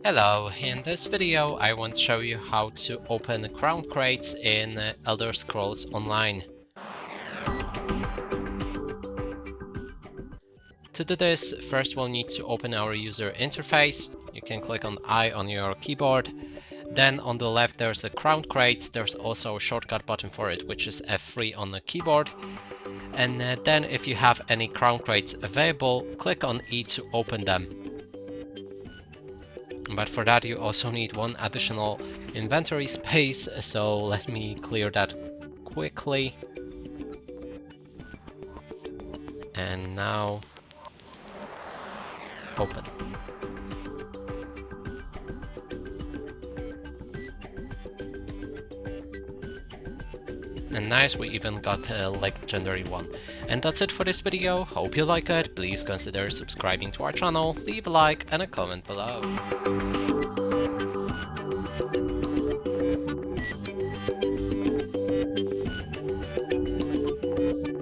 Hello, in this video I want to show you how to open crown crates in Elder Scrolls Online. To do this, first we'll need to open our user interface. You can click on I on your keyboard. Then on the left there's a crown crate, there's also a shortcut button for it, which is F3 on the keyboard. And then if you have any crown crates available, click on E to open them. But for that you also need one additional inventory space, so let me clear that quickly. And now open. And nice, we even got a legendary one. And that's it for this video. Hope you like it. Please consider subscribing to our channel, leave a like and a comment below.